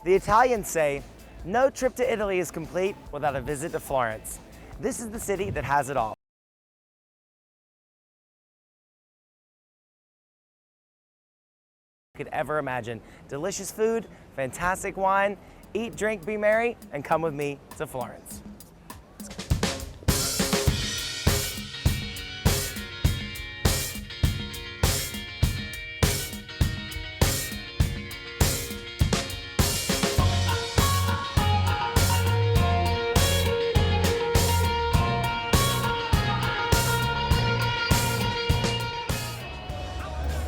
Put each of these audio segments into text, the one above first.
The Italians say, no trip to Italy is complete without a visit to Florence. This is the city that has it all. Could ever imagine. Delicious food, fantastic wine, eat, drink, be merry, and come with me to Florence.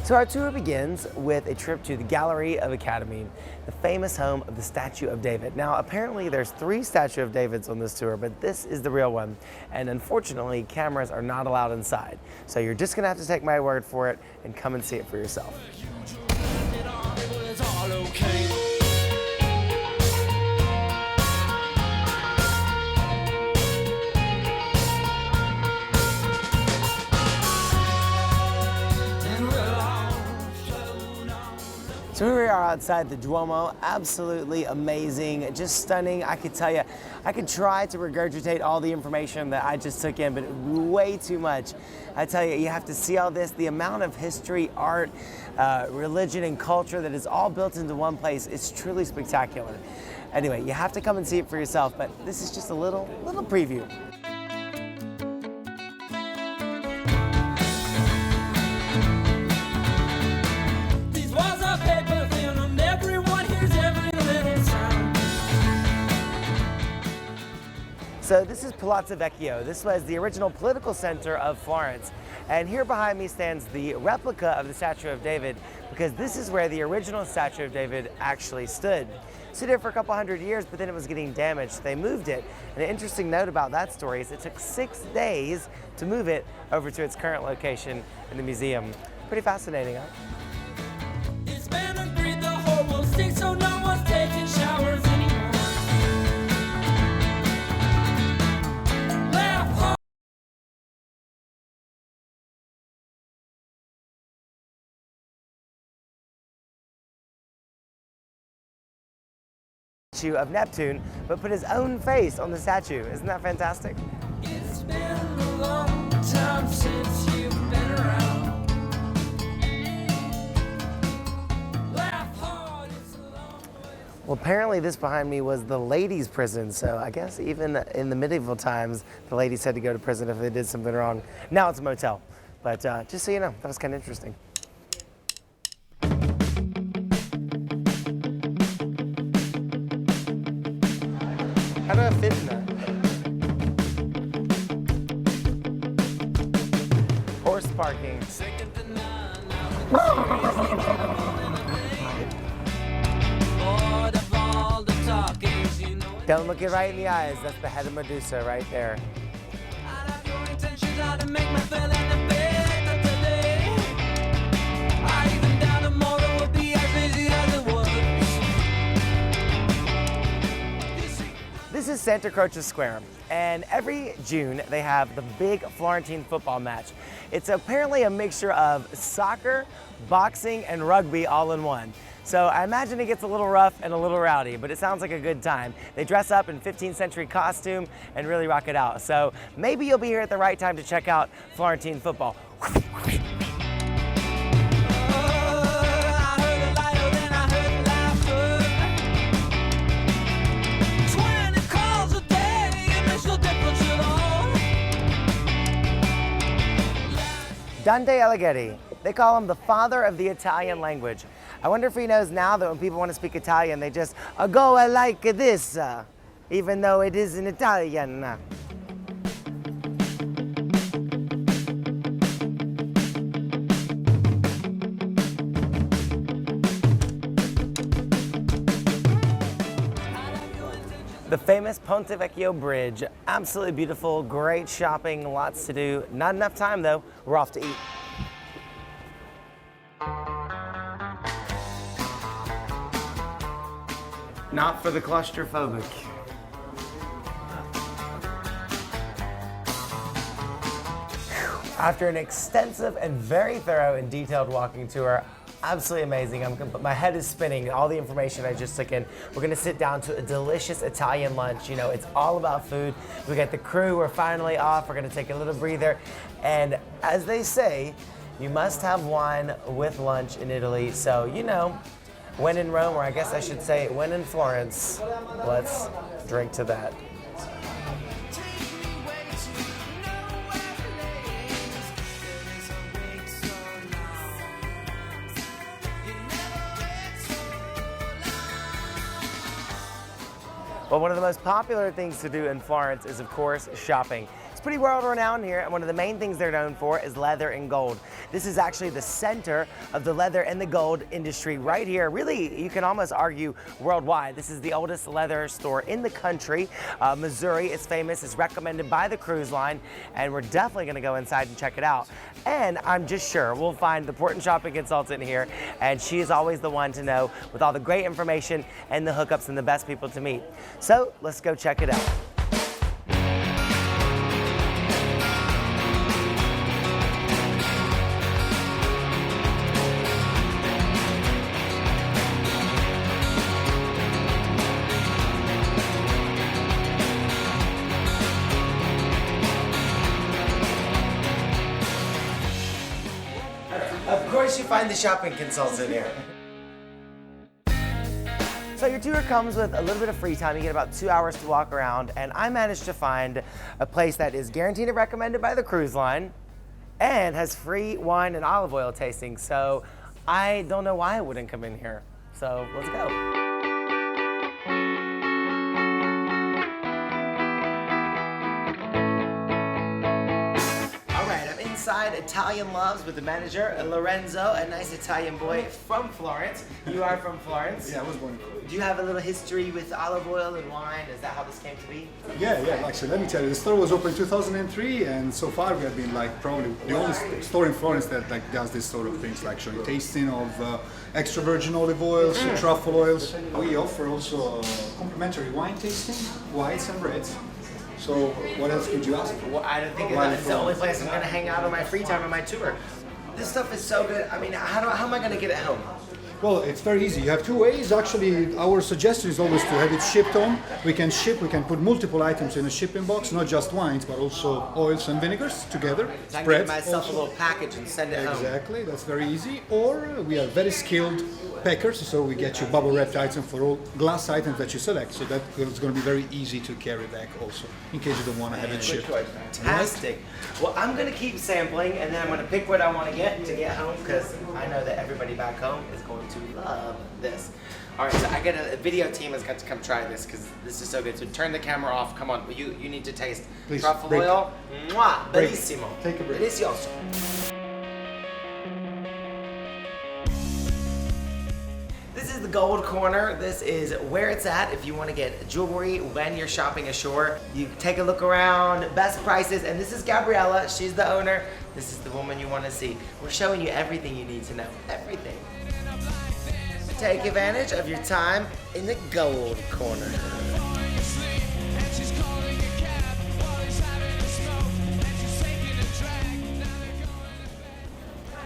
So our tour begins with a trip to the Gallery of Academy, the famous home of the Statue of David. Now, apparently there's 3 Statue of Davids on this tour, but this is the real one. And unfortunately, cameras are not allowed inside. So you're just gonna have to take my word for it and come and see it for yourself. So here we are outside the Duomo, absolutely amazing, just stunning. I could tell you, I could try to regurgitate all the information that I just took in, but way too much. I tell you, you have to see all this, the amount of history, art, religion, and culture that is all built into one place is truly spectacular. Anyway, you have to come and see it for yourself, but this is just a little preview. So this is Palazzo Vecchio. This was the original political center of Florence. And here behind me stands the replica of the Statue of David, because this is where the original Statue of David actually stood. Stood here for a couple hundred years, but then it was getting damaged. They moved it. And an interesting note about that story is it took 6 days to move it over to its current location in the museum. Pretty fascinating, huh? It's been agreed the whole world stinks, so no one's taking showers anymore. Of Neptune, but put his own face on the statue. Isn't that fantastic? It's been a long time since you've been around. Laugh hard, it's a long way. Well, apparently this behind me was the ladies' prison, so I guess even in the medieval times, the ladies had to go to prison if they did something wrong. Now it's a motel, but just so you know, that was kind of interesting. How do I fit in that? Horse parking. Don't look it right in the eyes. That's the head of Medusa right there. This is Santa Croce Square, and every June they have the big Florentine football match. It's apparently a mixture of soccer, boxing, and rugby all in one. So I imagine it gets a little rough and a little rowdy, but it sounds like a good time. They dress up in 15th century costume and really rock it out. So maybe you'll be here at the right time to check out Florentine football. Dante Alighieri. They call him the father of the Italian language. I wonder if he knows now that when people want to speak Italian, they just go like this, even though it is in Italian. The famous Ponte Vecchio Bridge, absolutely beautiful, great shopping, lots to do. Not enough time though, we're off to eat. Not for the claustrophobic. After an extensive and very thorough and detailed walking tour, absolutely amazing. My head is spinning, all the information I just took in. We're gonna sit down to a delicious Italian lunch. You know, it's all about food. We got the crew, we're finally off. We're gonna take a little breather. And as they say, you must have wine with lunch in Italy. So, you know, when in Rome, or I guess I should say, when in Florence, let's drink to that. Well, one of the most popular things to do in Florence is, of course, shopping. It's pretty world-renowned here, and one of the main things they're known for is leather and gold. This is actually the center of the leather and the gold industry right here. Really, you can almost argue worldwide. This is the oldest leather store in the country. Missouri is famous. It's recommended by the cruise line, and we're definitely going to go inside and check it out. And I'm just sure we'll find the port and shopping consultant here, and she is always the one to know with all the great information and the hookups and the best people to meet. So let's go check it out. Of course you find the shopping consultant here. So your tour comes with a little bit of free time. You get about 2 hours to walk around, and I managed to find a place that is guaranteed and recommended by the cruise line and has free wine and olive oil tasting. So I don't know why I wouldn't come in here. So let's go. Inside Italian Loves with the manager, Lorenzo, a nice Italian boy from Florence. You are from Florence? Yeah, I was born in Florence. Do you have a little history with olive oil and wine? Is that how this came to be? Yeah, actually, let me tell you, the store was open in 2003, and so far we have been like probably the only store in Florence that like does this sort of things, like showing tasting of extra virgin olive oils, truffle oils. We offer also complimentary wine tasting, whites and reds. So what else could you ask for? Well, I don't think it's the only place I'm going to hang out on my free time on my tour. This stuff is so good. I mean, how am I going to get it home? Well, it's very easy. You have two ways. Actually, our suggestion is always to have it shipped home. We can put multiple items in a shipping box, not just wines, but also oils and vinegars together. So I can get myself a little package and send it home. Exactly, that's very easy. Or we are very skilled packers, so we get you bubble wrapped items for all glass items that you select. So that is going to be very easy to carry back also, in case you don't want to have it shipped. Fantastic. Well, I'm going to keep sampling, and then I'm going to pick what I want to get home, because I know that everybody back home is going to love this. All right, so I get a video team has got to come try this, because this is so good. So turn the camera off. Come on, you need to taste. Please, truffle break. oil. Mwah, bellissimo. Take a break. Delicioso. This is the gold corner. This is where it's at if you want to get jewelry when you're shopping ashore. You take a look around, best prices, and this is Gabriella. She's the owner. This is the woman you want to see. We're showing you everything you need to know. Everything. Take advantage of your time in the gold corner.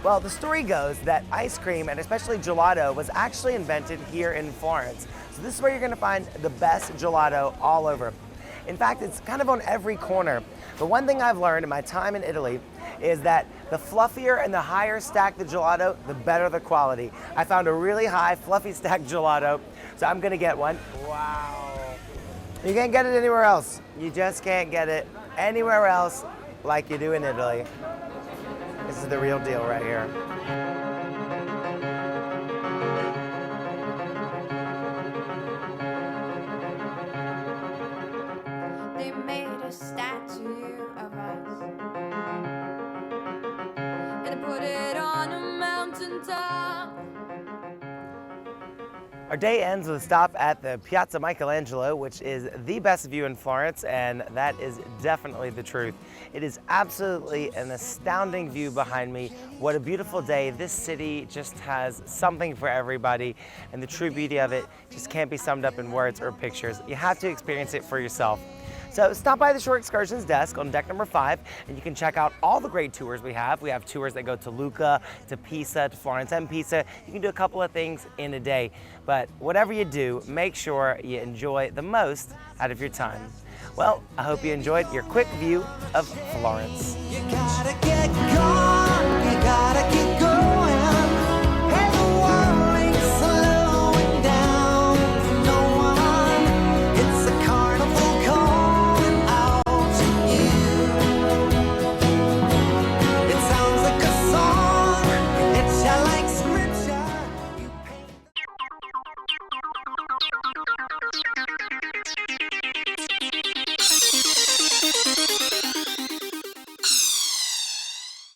Well, the story goes that ice cream, and especially gelato, was actually invented here in Florence. So this is where you're going to find the best gelato all over. In fact, it's kind of on every corner. But one thing I've learned in my time in Italy is that the fluffier and the higher stacked the gelato, the better the quality. I found a really high, fluffy stacked gelato, so I'm going to get one. Wow. You can't get it anywhere else. You just can't get it anywhere else like you do in Italy. This is the real deal right here. They made a statue of us and put it on a mountain top. Our day ends with a stop at the Piazza Michelangelo, which is the best view in Florence, and that is definitely the truth. It is absolutely an astounding view behind me. What a beautiful day. This city just has something for everybody, and the true beauty of it just can't be summed up in words or pictures. You have to experience it for yourself. So stop by the Shore Excursions desk on deck number 5, and you can check out all the great tours we have. We have tours that go to Lucca, to Pisa, to Florence and Pisa. You can do a couple of things in a day, but whatever you do, make sure you enjoy the most out of your time. Well, I hope you enjoyed your quick view of Florence. You gotta get gone, you gotta keep